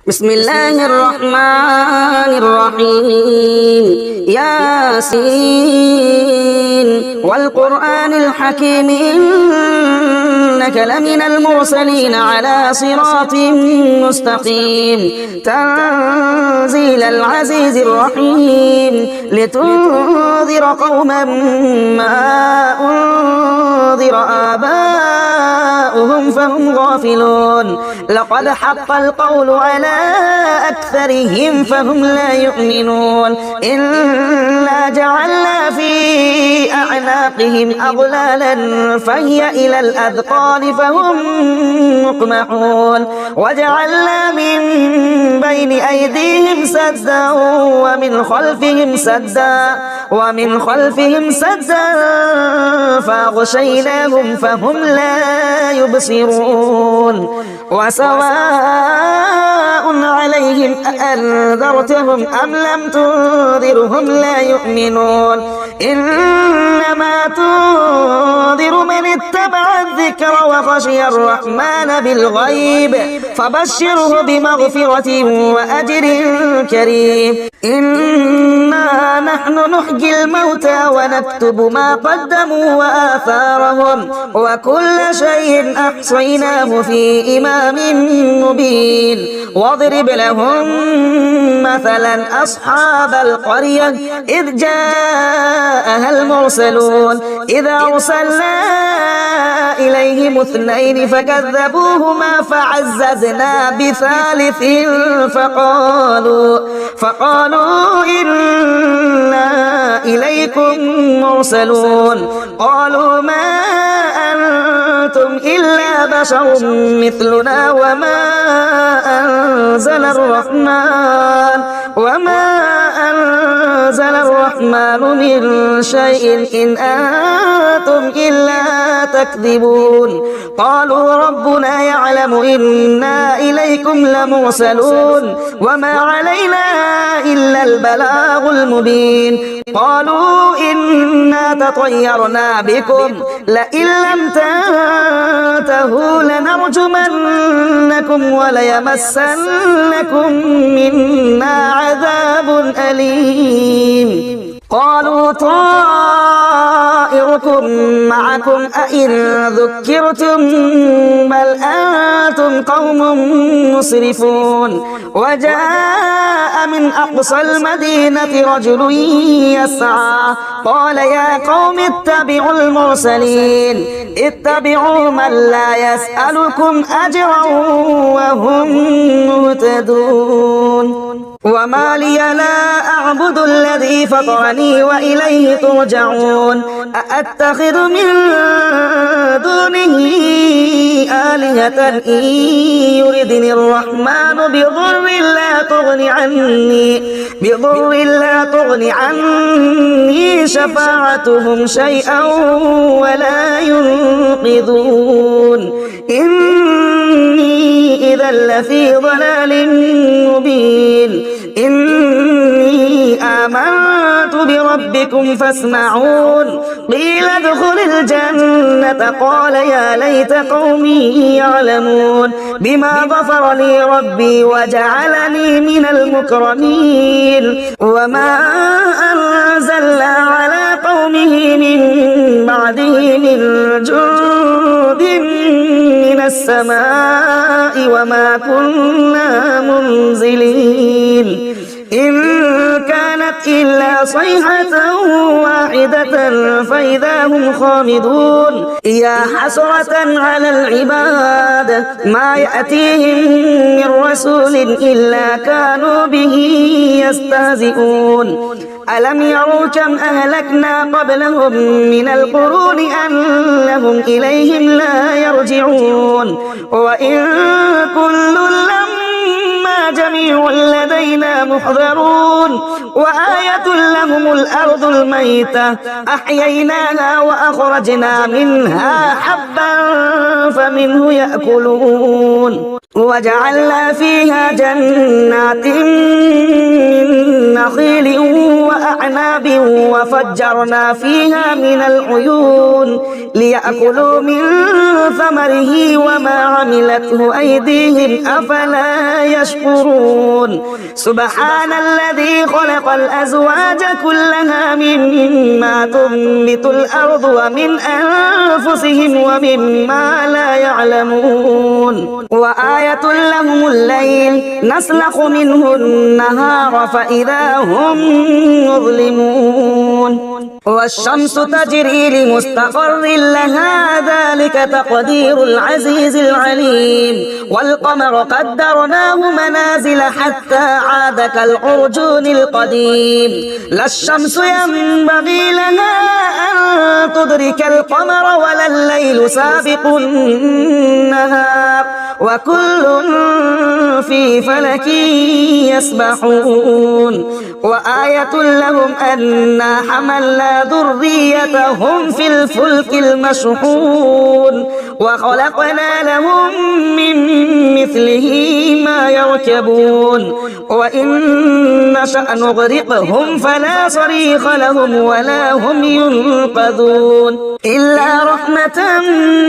بسم الله الرحمن الرحيم ياسين والقرآن الحكيم إنك لمن المرسلين على صراط مستقيم تنزيل العزيز الرحيم لتنذر قوما ما أنذر آباؤهم فهم غافلون لقد حق القول على أكثرهم فهم لا يؤمنون إنا جعلنا في أعناقهم أغلالا فهي إلى الأذقان فهم مقمحون وجعلنا من بين أيديهم سدا ومن خلفهم سدا فأغشيناهم فهم لا يبصرون وسواء عليهم أأنذرتهم أم لم تنذرهم لا يؤمنون إنما تنذر من اتبع الذكر وخشي الرحمن بالغيب فبشره بمغفرة وأجر كريم إنا نحن نحيي الموتى ونكتب ما قدموا وآثارهم وكل شيء أحصيناه في إمام مبين واضرب لهم مثلا أصحاب القرية إذ جاءها المرسلون إذا أرسلنا إليهم اثنين فكذبوهما فعززنا بثالث فقالوا إنا إليكم مرسلون قالوا ما أنتم إلا بشر مثلنا وما أنزل الرحمن من شيء إن أنتم إلا تكذبون قالوا ربنا يعلم إنا إليكم لمرسلون وما علينا إلا البلاغ المبين قالوا إنا تطيرنا بكم لئن لم تنتهوا لنرجمنكم وليمسنكم منا عذاب أليم قالوا طائركم معكم أئن ذكرتم بل أنتم قوم مسرفون وجاء من أقصى المدينة رجل يسعى قال يا قوم اتبعوا المرسلين اتبعوا من لا يسألكم أجرا وهم مهتدون وما لي لا أعبد الذي فطرني وإليه ترجعون أأتخذ من دونه آلهة إن يردني الرحمن بضر لا تغن عني شفاعتهم شيئا ولا ينقذون إني إذا لفي ضلال مبين إني آمنت بربكم فاسمعون قيل ادخل الجنة قال يا ليت قومي يعلمون بما غفر لي ربي وجعلني من المكرمين وما أنزلنا على قومه من بعده من جند من السماء وما كنا منزلين إن كانت إلا صيحة واحدة فإذا هم خامدون يا حسرة على العباد ما يأتيهم من رسول إلا كانوا به يستهزئون ألم يروا كم أهلكنا قبلهم من القرون أنهم إليهم لا يرجعون وإن كل جميع لدينا محضرون وآية لهم الأرض الميتة أحييناها وأخرجنا منها حبا فمنه يأكلون وجعلنا فيها جنات من نخيل وأعناب وفجرنا فيها من العيون ليأكلوا من ثمره وما عملته أيديهم أفلا يشكرون سبحان الذي خلق الأزواج كلها مما تنبت الأرض ومن أنفسهم ومما لا يعلمون وآية لهم الليل نسلخ منه النهار فإذا هم مظلمون والشمس تجري لمستقر لها ذلك تقدير العزيز العليم والقمر قدرناه منازل حتى عاد كالعرجون القديم لا الشمس ينبغي لها أن تدرك القمر ولا الليل سابق النهار وكل في فلك يسبحون وآية لهم أنا حملنا ذريتهم في الفلك المشحون وخلقنا لهم من مثله ما يركبون وإن نشأ نغرقهم فلا صريخ لهم ولا هم ينقذون إلا رحمة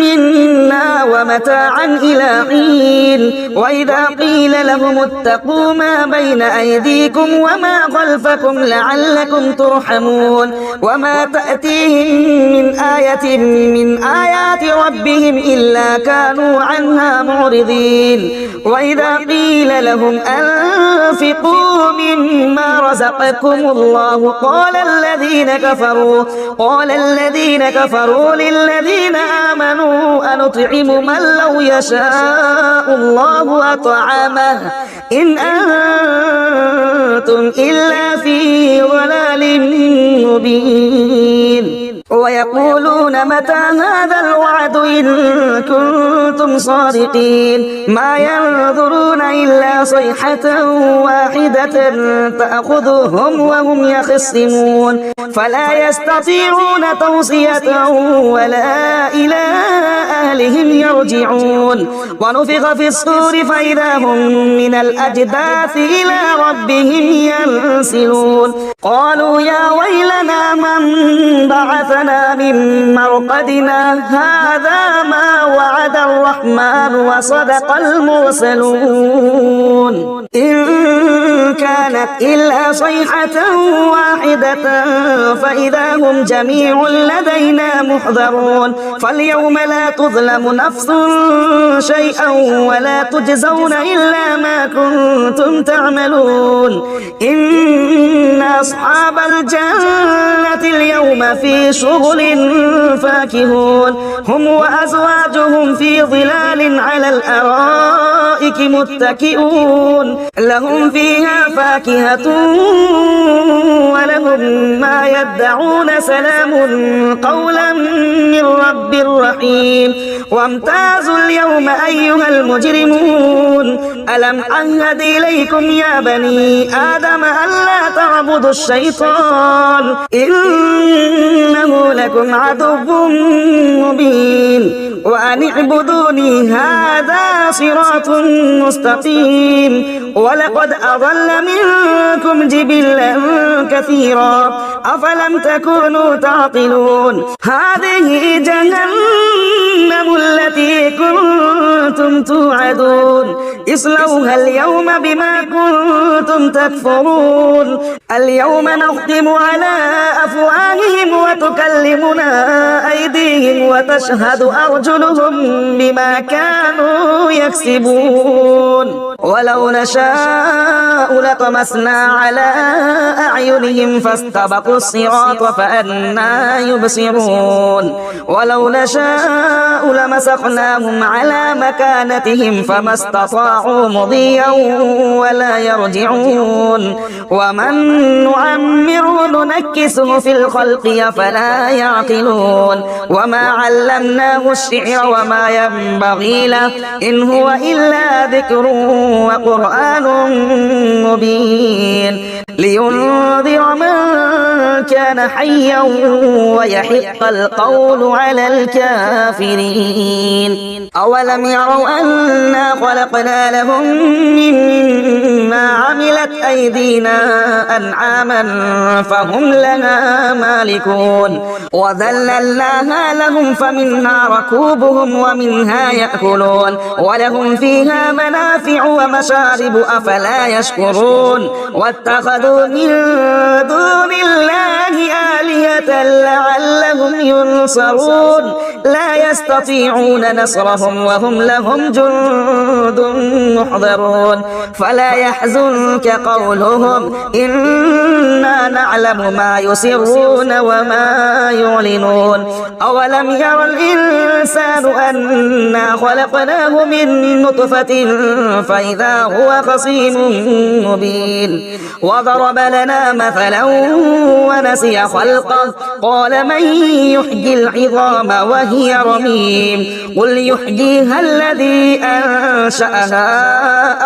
منا ومتاعا إلى حين وإذا قيل لهم اتقوا ما بين أيديكم وما خلفكم لعلكم ترحمون وما تأتيهم من آية من آيات ربهم إلا كانوا عنها معرضين وإذا قيل لهم أنفقوا مما رزقكم الله قال الذين كفروا للذين آمنوا أنطعم من لو يشاء الله أطعمه إن أنتم إلا في ضلال مبين ويقولون متى هذا الوعد إن كنتم صادقين ما ينظرون إلا صيحة واحدة تأخذهم وهم يخصمون فلا يستطيعون توصية ولا إلى أهلهم يرجعون ونفخ في الصور فإذا هم من الأجداث إلى ربهم ينسلون قالوا يا ويلنا من بعثنا من مرقدنا هذا ما وعد الرحمن وصدق المرسلون إن كانت إلا صيحة واحدة فإذا هم جميع لدينا محضرون فاليوم لا تظلم نفس شيئا ولا تجزون إلا ما كنتم تعملون إن أصحاب الجنة اليوم في شغل فاكهون هم وأزواجهم في ظلال على الأرائك متكئون لهم فيها فاكهة ولهم ما يدعون سلام قولا من رب رحيم وامتازوا اليوم أيها المجرمون ألم أعهد إليكم يا بني آدم ألا تعبدوا الشيطان إنه لكم عدو مبين وأن اعبدوني هذا صراط مستقيم ولقد أضل منكم جبلا كثيرا أفلم تكونوا تعقلون هذه جهنم التي كنتم توعدون اصلوها اليوم بما كنتم تكفرون اليوم نختم على أفواههم وتكلمنا أيديهم وتشهد أرجلهم بما كانوا يكسبون ولو نشاء لطمسنا على أعينهم فاستبقوا الصراط فأنى يبصرون ولو نشاء لمسخناهم على مكانتهم فما استطاعوا مضيا ولا يرجعون ومن نعمره ننكسه في الخلق أفلا يعقلون وما علمناه الشعر وما ينبغي له إن هو إلا ذكر وقرآن مبين لينذر من كان حيا ويحق القول على الكافرين أولم يروا أنا خلقنا لهم مما عملت أيديهم أيدينا أنعاما فهم لها مالكون وذللناها لهم فمنها ركوبهم ومنها يأكلون ولهم فيها منافع ومشارب أفلا يشكرون واتخذوا من دون الله آلهة لعلهم ينصرون لا يستطيعون نصرهم وهم لهم جند محضرون فلا يحزنك قولهم إنا نعلم ما يسرون وما يعلنون أولم ير الإنسان أنا خلقناه من نطفة فإذا هو خصيم مبين وضرب لنا مثلا ونسي خلقه قال من يحيي العظام وهي رميم قل يحييها الذي أنشأها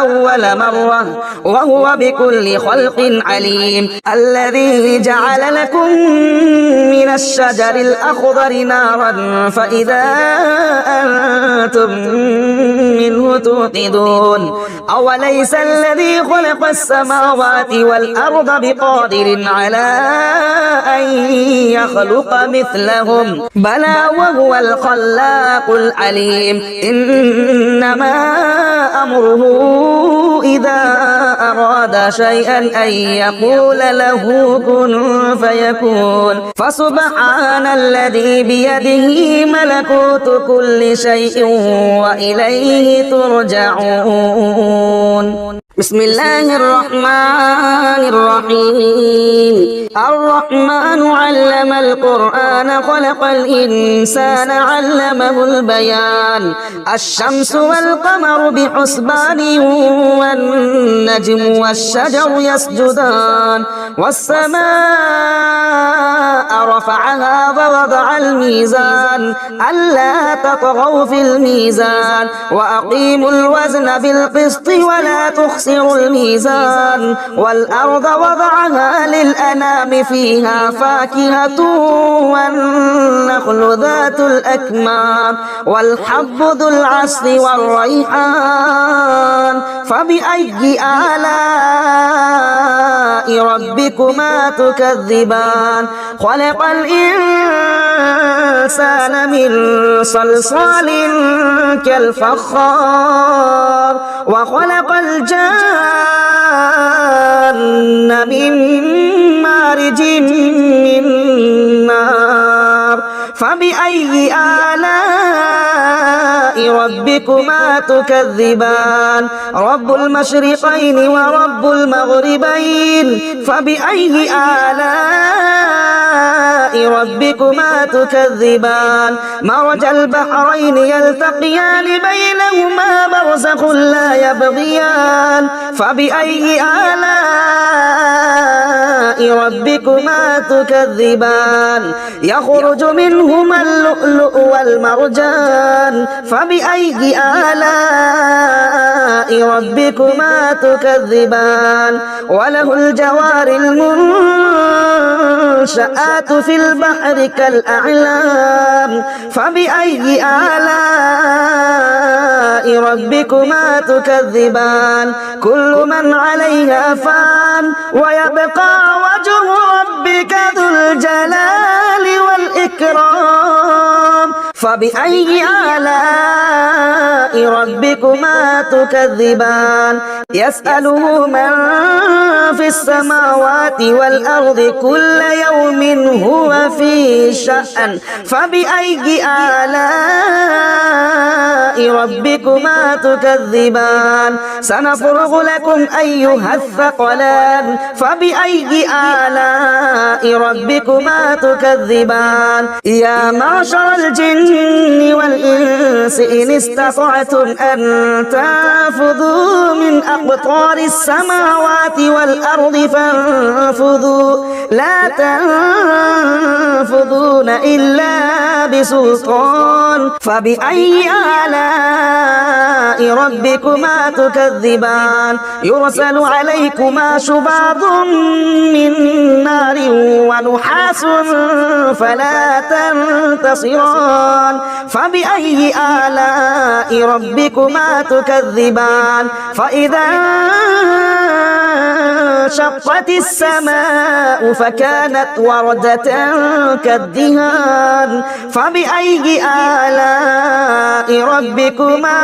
أول مرة وهو بكل خلق عليم الذي جعل لكم من الشجر الأخضر نارا فإذا أنتم منه توقدون أوليس الذي خلق السماوات والأرض بقادر على أن يخلق مثلهم بلى وهو الخلاق العليم إنما أمره إذا أراد شيئا أن يقول له كن فيكون فسبحان الذي بيده ملكوت كل شيء وإليه ترجعون بسم الله الرحمن الرحيم الرحمن علم القرآن خلق الإنسان علمه البيان الشمس والقمر بحسبان والنجم والشجر يسجدان والسماء رفعها ووضع الميزان ألا تطغوا في الميزان وأقيموا الوزن بالقسط ولا تخسروا الميزان والأرض وضعها للأنام فيها فاكهة والنخل ذات الأكمام والحب ذو العصف والريحان فبأي آلاء ربكما تكذبان خلق الإنسان من صلصال كالفخار وخلق الجان من مارج من نار فبأي آلاء ربكما تكذبان رب المشرقين ورب المغربين فبأي آلاء ربكما تكذبان مرج البحرين يلتقيان بينهما برزخ لا يبغيان فبأي آلاء ربكما تكذبان يخرج منهما اللؤلؤ والمرجان فبأي آلاء ربكما تكذبان وله الجوار المنشآت في البحر كالأعلام فبأي آلاء ربكما تكذبان كل من عليها فان ويبقى وجه ربك ذو الجلال والإكرام فبأي آلاء ربكما تكذبان يسأله من في السماوات والأرض كل يوم هو في شأن فبأي آلاء ربكما تكذبان سنفرغ لكم أيها الثقلان فبأي آلاء ربكما تكذبان يا معشر الجن والإنس إن استطعتم أن تنفذوا من أقطار السماوات والأرض فانفذوا لا تنفذون إلا بسلطان فبأي آلاء ربكما تكذبان يرسل عليكما شباظ من نار ونحاس فلا تنتصران فبأي آلاء ربكما تكذبان فإذا وانشقت السماء فكانت وردة كالدهان فبأي آلاء ربكما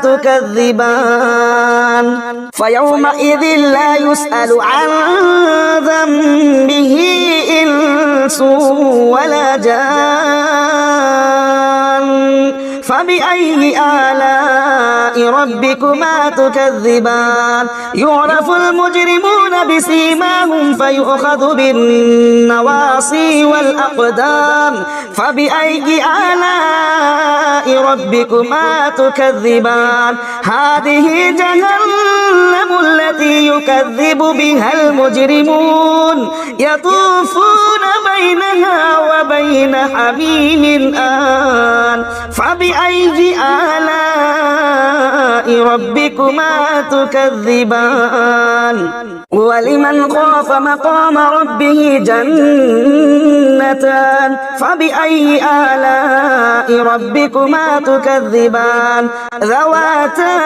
تكذبان فيومئذ لا يسأل عن ذنبه إنس ولا جان فبأي آلاء ربكما تكذبان يعرف المجرمون بسيماهم فيؤخذ بالنواصي والأقدام فبأي آلاء ربكما تكذبان هذه جهنم التي يكذب بها المجرمون يطوفون بينها وبين حميم آن فبأي آلاء ربكما تكذبان ولمن خاف مقام ربه جنتان فبأي آلاء ربكما تكذبان ذواتا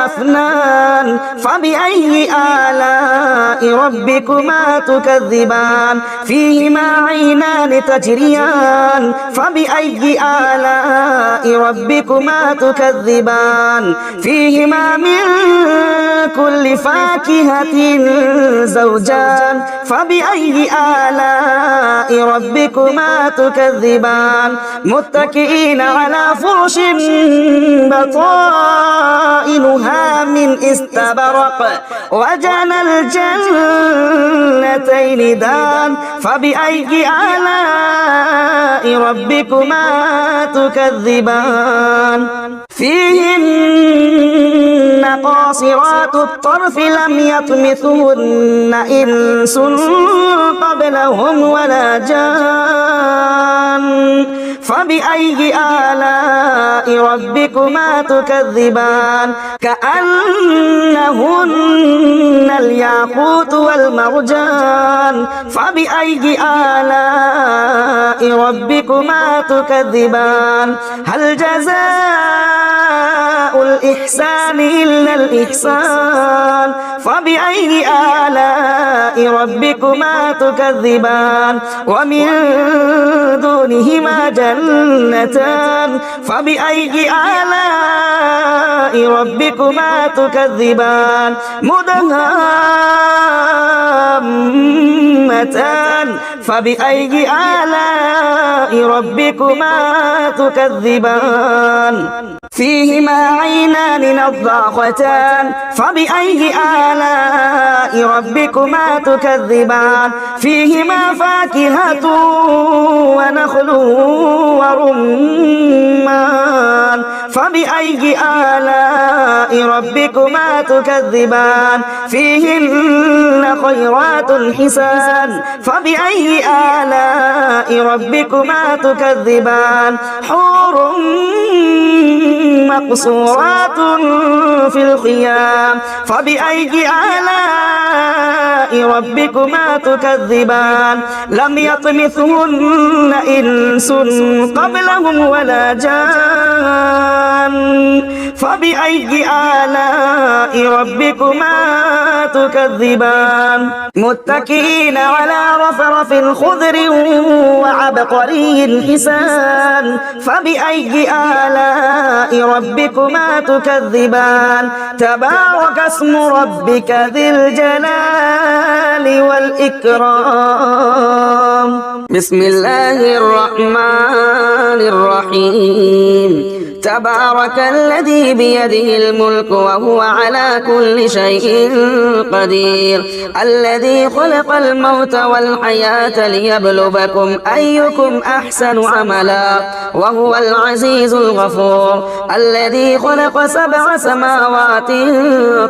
أفنان فبأي آلاء ربكما تكذبان فيهما عينان تجريان فبأي آلاء ربكما تكذبان فيهما من كل فاكهة زوجان فبأي آلاء ربكما تكذبان متكئين على فرش بطائنها من استبرق وجنى الجنتين دان فبأي آلاء ربكما تكذبان فيهن قاصرات الطرف لم يطمثهن إنس قبلهم ولا جان فبأي آلاء ربكما تكذبان كأنهن الياقوت والمرجان فبأي آلاء ربكما تكذبان هل جزاء الإحسان إلا الإحسان فبأي آلاء ربكما تكذبان ومن دونهما جنتان فبأي آلاء ربكما تكذبان مدهامتان فبأي آلاء ربكما تكذبان فيهما عينان نضاختان فبأي آلاء ربكما تكذبان فيهما فاكهة ونخل ورمان فبأي آلاء ربكما تكذبان فيهن خيرات حسان فبأي آلاء ربكما تكذبان حور مقصورات في الخيام فبأي آلاء ربكما تكذبان لم يطمثهن إنس قبلهم ولا جان فبأي آلاء ربكما تكذبان متكئين على رفرف خضر وعبقري حسان فبأي آلاء ربكما تكذبان تبارك اسم ربك ذي الجلال والإكرام بسم الله الرحمن الرحيم تبارك الذي بيده الملك وهو على كل شيء قدير الذي خلق الموت والحياة ليبلوكم أيكم أحسن عملا وهو العزيز الغفور الذي خلق 7 سماوات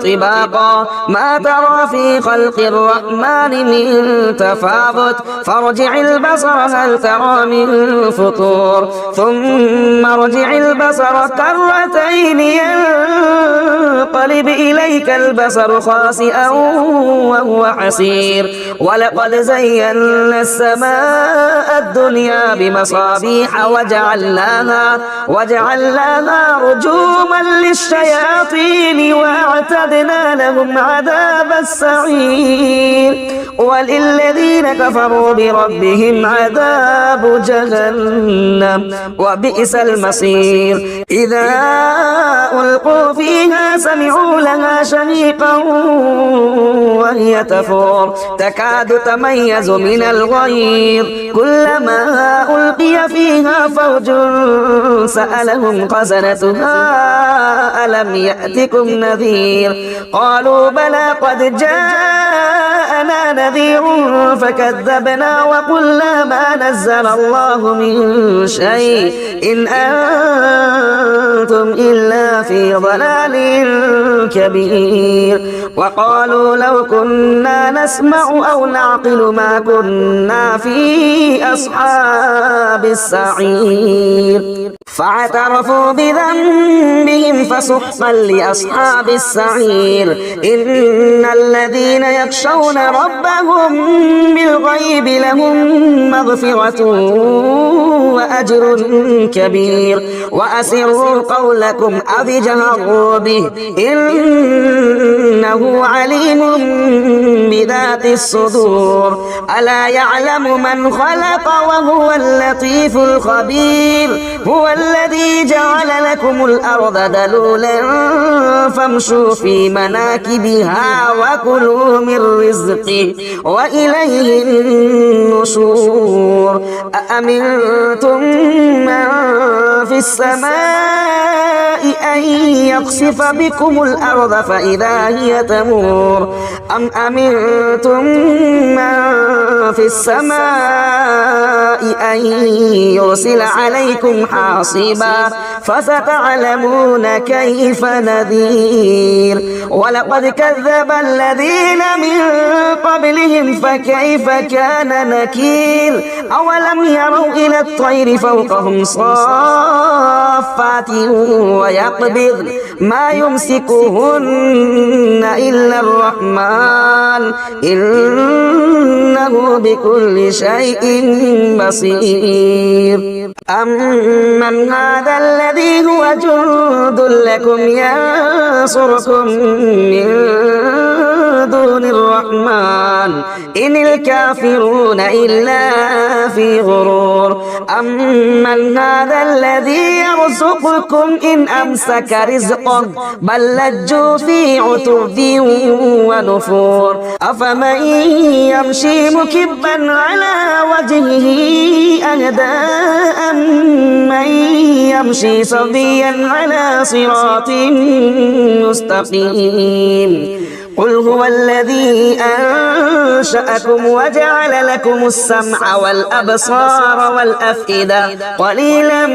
طباقا ما ترى في خلق الرحمن من تفاوت فارجع البصر هل ترى من فطور ثم ارجع البصر البصر كرتين ينقلب إليك البصر خاسئا وهو حسير ولقد زينا السماء الدنيا بمصابيح وجعلناها رجوما للشياطين وأعتدنا لهم عذاب السعير وللذين كفروا بربهم عذاب جهنم وبئس المصير إذا ألقوا فيها سمعوا لها شهيقا وهي تفور تكاد تميز من الغيظ كلما ألقي فيها فوج سألهم خزنتها ألم يأتكم نذير قالوا بلى قد جاءنا نذير فكذبنا وقلنا ما نزل الله من شيء إن أنتم إلا في ضلال كبير وقالوا لو كنا نسمع أو نعقل ما كنا في أصحاب السعير فاعترفوا بذنبهم فسحقا لأصحاب السعير إن الذين يخشون ربهم بالغيب لهم مغفرة وأجر كبير وأسروا قولكم أو اجهروا به إنه عليم بذات الصدور ألا يعلم من خلق وهو اللطيف الخبير هو الذي جعل لكم الأرض ذلولا فامشوا في مناكبها وكلوا من رزقه وإليه النشور أأمنتم من في السماء أن يخسف بكم الأرض فإذا هي تمور أم أمنتم من في السماء أن يرسل عليكم حاصبا فستعلمون كيف نذير ولقد كذب الذين من قبلهم فكيف كان نكير أولم يروا إلى الطير فوقهم صافات ويقبضن ما يمسكهن إلا الرحمن إنه بكل شيء بصير أمن هذا الذي هو جند لكم ينصركم من دون الرحمن إن الكافرون إلا في غرور أمن هذا الذي يرزقكم إن أمسك رزقه بل لجوا في عتو ونفور أفمن يمشي مكبا على وجهه أهدى أمن يمشي صبيا على صراط مستقيم قل هو الذي أنشأكم وجعل لكم السمع والأبصار والأفئدة قليلا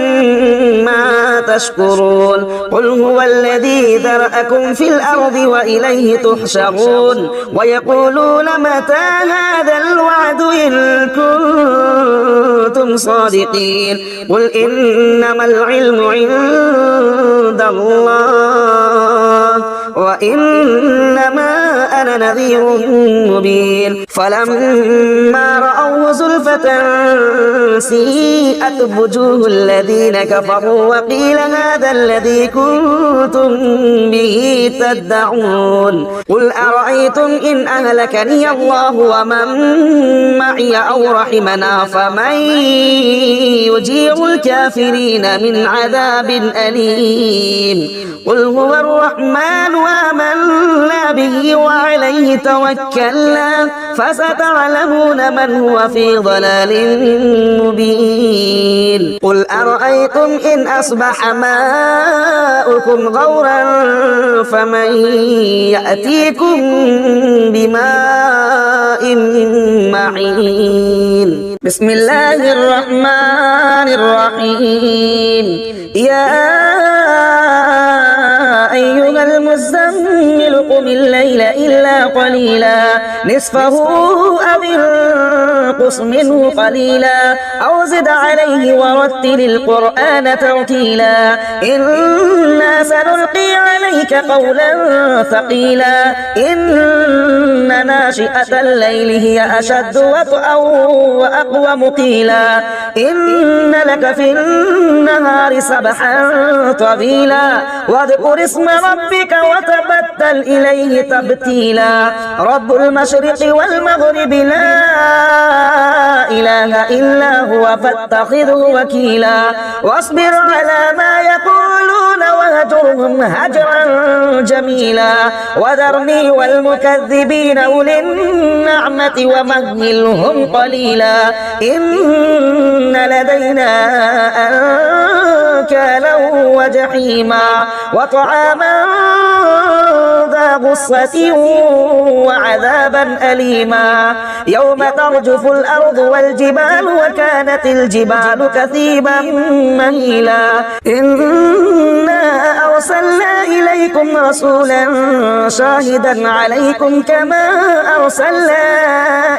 ما تشكرون قل هو الذي ذرأكم في الأرض وإليه تحشرون ويقولون متى هذا الوعد إن كنتم صادقين قل إنما العلم عند الله وإنما أنا نذير مبين فلما رأوه زلفة سيئت وجوه الذين كفروا وقيل هذا الذي كنتم به تدعون قل أرأيتم إن أهلكني الله ومن معي أو رحمنا فمن يجير الكافرين من عذاب أليم قل هو الرحمن وآمنا به وعليه توكلنا فستعلمون من هو في ضلال مبين قل أرأيتم إن أصبح ماؤكم غورا فمن يأتيكم بماء معين بسم الله الرحمن الرحيم يا أيها المزمل نُقُمِ اللَّيْلَ إِلَّا قَلِيلًا نِصْفَهُ أَوِ انقُصْ مِنْهُ قَلِيلًا أَوْ زِدْ عَلَيْهِ وَرَتِّلِ الْقُرْآنَ تَرْتِيلًا إِنَّا سَنُلْقِي عَلَيْكَ قَوْلًا ثَقِيلًا إِنَّ نَاشِئَةَ اللَّيْلِ هِيَ أَشَدُّ وَطْئًا وَأَقْوَمُ قِيلًا إِنَّ لَكَ فِي النَّهَارِ سَبْحًا طَوِيلًا واذكر اسم ربك وتبتل إليه تبتيلا رب المشرق والمغرب لا إله إلا هو فاتخذه وكيلا واصبر على ما يقولون وهجرهم هجرا جميلا وذرني والمكذبين أولي النعمة ومهلهم قليلا إن لدينا أنكالا وجحيما وطعاما ذا غصة وعذابا أليما يوم ترجف الأرض والجبال وكانت الجبال كثيبا مهيلا إنا أرسلنا إليكم رسولا شاهدا عليكم كما أرسلنا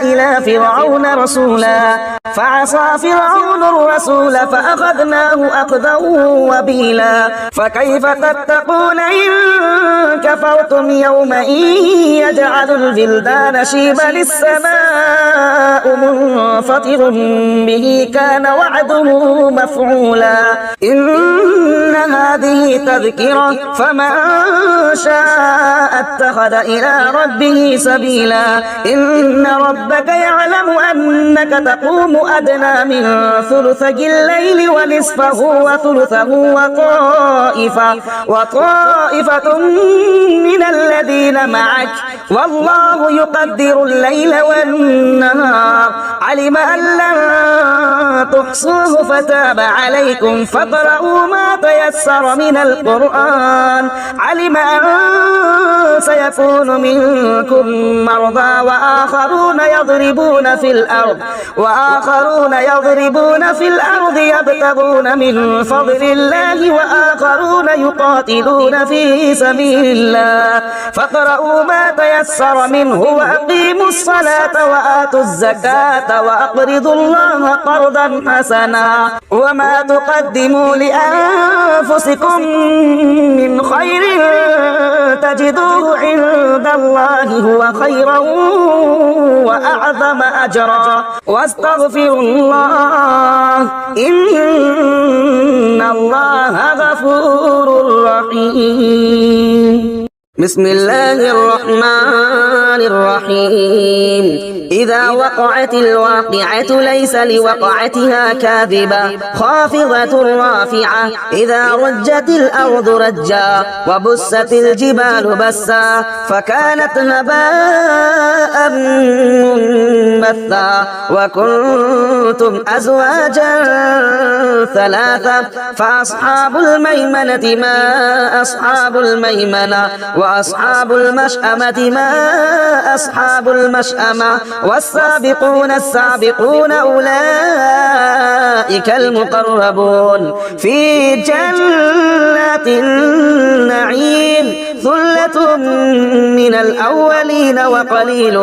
إلى فرعون رسولا فعصى فرعون الرسول فأخذناه أخذا وبيلا فكيف تتقون إن كفرتم يوما يجعل البلدان شيبا السماء منفطر به كان وعده مفعولا إن هذه تذكرة فمن شاء اتخذ إلى ربه سبيلا إن ربك يعلم أنك تقوم أدنى من ثلثي الليل ونصفه وثلثه وطائفة من الذين معك والله يقدر الليل والنهار علم أن لن تحصوه فتاب عليكم فاقرؤوا ما تيسر من القرآن علم أن سيكون منكم مرضى وآخرون يضربون في الأرض يبتغون من فضل الله وآخرون يقاتلون في سبيل الله فاقرؤوا ما تيسر منه وأقيموا الصلاة وآتوا الزكاة وأقرضوا الله قرضا حسنا وما تقدموا لأنفسكم من خير تجدوه عند الله هو خيرا وأعظم أجرا واستغفروا الله إن الله غفور رحيم بسم الله الرحمن الرحيم إذا وقعت الواقعة ليس لوقعتها كاذبة خافضة رافعة إذا رجت الأرض رجا وبست الجبال بسا فكانت هباء منبثا وكنتم أزواجا ثلاثة فأصحاب الميمنة ما أصحاب الميمنة وأصحاب المشأمة ما أصحاب المشأمة والسابقون السابقون أولئك المقربون في جنات النعيم ثلة من الأولين وقليل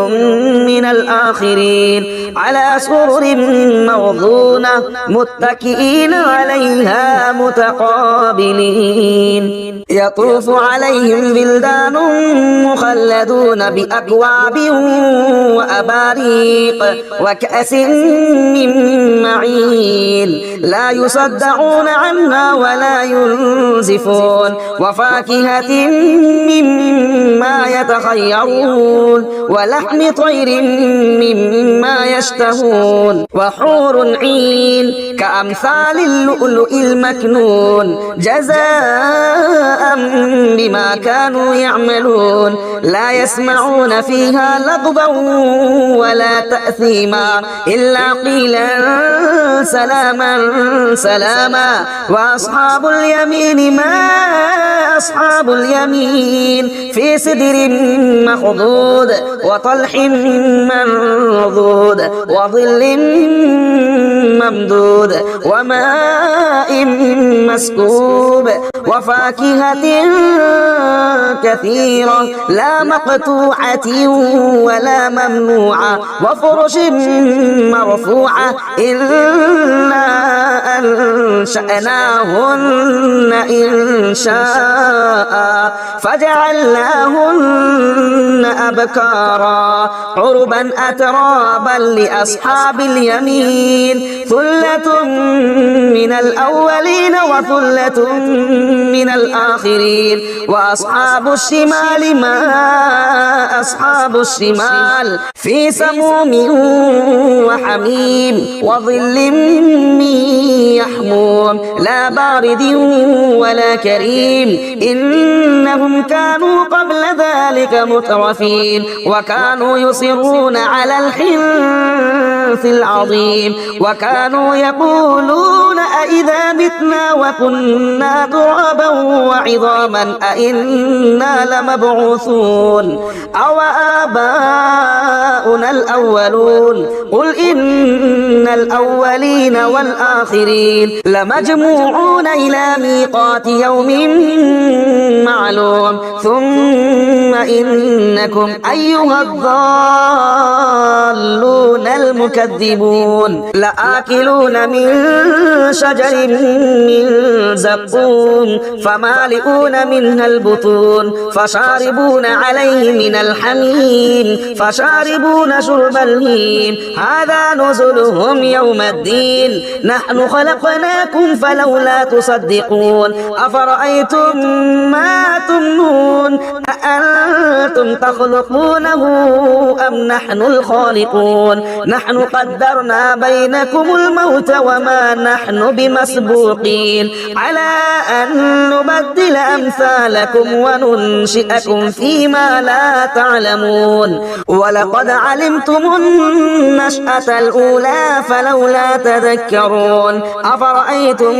من الآخرين على سرر موضونة متكئين عليها متقابلين يطوف عليهم بلدان مخلدون بأكواب وأباريق وكأس من معين لا يصدعون عنها ولا ينزفون وفاكهة مما يتخيرون ولحم طير مما يشتهون وحور عين كأمثال اللؤلؤ المكنون جزاء بما كانوا يعملون لا يسمعون فيها لغوا ولا تأثيما إلا قيلا سلاما سلاما وأصحاب اليمين ما أصحاب اليمين في سدر مخضود وطلح منضود وظل ممدود وماء مسكوب وفاكهة كثيرة لا مقطوعة ولا ممنوعة وفرش مرفوعة إنا أنشأناهن إنشاء فجعلناهن أبكارا عربا أترابا لأصحاب اليمين ثلة من الأولين وثلة من الآخرين وأصحاب الشمال ما أصحاب الشمال في سموم وحميم وظل من يحموم لا بارد ولا كريم إنهم كانوا قبل ذلك مترفين وكانوا يصرون على الحنث العظيم وكانوا يقولون أئذا متنا وكنا ترابا وعظاما أئنا لمبعوثون أو آباؤنا الأولون قل إن الأولين والآخرين لمجموعون إلى ميقات يوم معلوم ثم إنكم أيها الضالون المكذبون لآكلون من شجر من زقوم فمالئون منها البطون فشاربون عليه من الحميم فشاربون شرب الهيم هذا نزلهم يوم الدين نحن خلقناكم فلولا تصدقون أفرأيتم ما تمنون أأنتم تخلقونه أم نحن الخالقون نحن قدرنا بينكم الموت وما نحن بمسبوقين على أن نبدل أمثالكم وننشئكم فيما لا تعلمون ولقد علمتم النشأة الأولى فلولا تذكرون أفرأيتم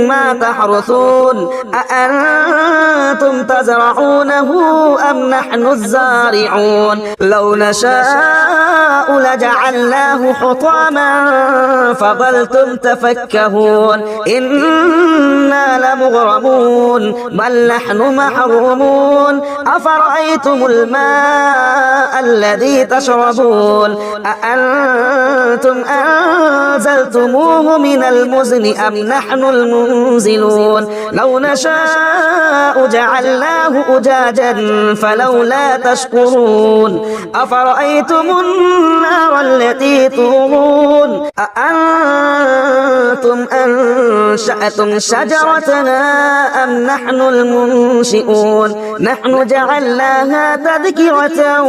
ما تحرثون أأنتم تزرعونه أم نحن الزارعون لو نشاء لجعلناه حطاما فظلتم تفكهون إنا لمغرمون بل نحن محرومون أفرأيتم الماء الذي تشربون أأنتم أنزلتموه من المزن أم نحن المنزلون لو نشاء جعلناه أجاجا فلولا تشكرون أفرأيتم النار التي تورون أأنتم أنشأتم شجرتها أم نحن المنشئون نحن جعلناها تذكرة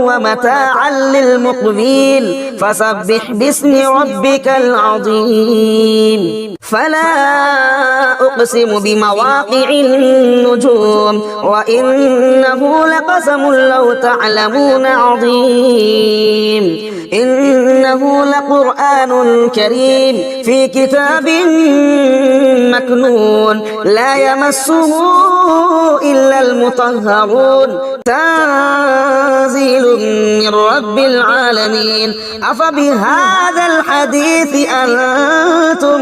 ومتاعا للمقوين فسبح باسم ربك العظيم فلا أقسم بمواقع النجوم وإنه لقسم لو تعلمون عظيم إنه لقرآن كريم في كتاب مكنون لا يمسه إلا المطهرون تنزيل من رب العالمين أفبهذا الحديث أنتم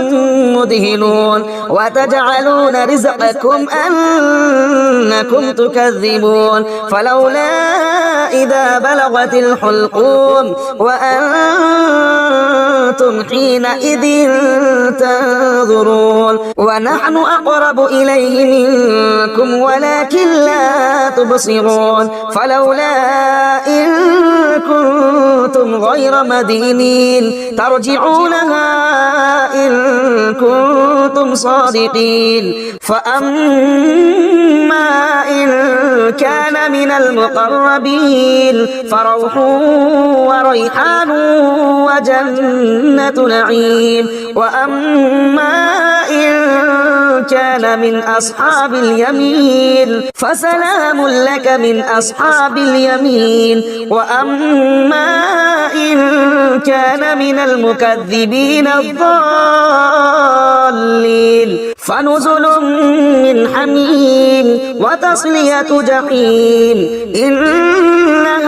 مدهنون وتجعلون رزقكم أنكم تكذبون فلولا إذا بلغت الحلقوم وأنتم حينئذ تنظرون ونحن أقرب إليه منكم ولكن لا تبصرون فلولا إن كنتم غير مدينين ترجعونها إن كنتم صادقين فأما إن كان من المقربين فروح وريحان وجنة نعيم وأما إن كان من أصحاب اليمين فسلام لك من أصحاب اليمين وأما إن كان من المكذبين الضالين فنزل من حميم وتصلية جحيم إن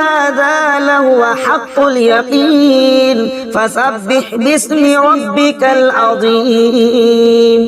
هذا لهو حق اليقين فسبح باسم ربك العظيم.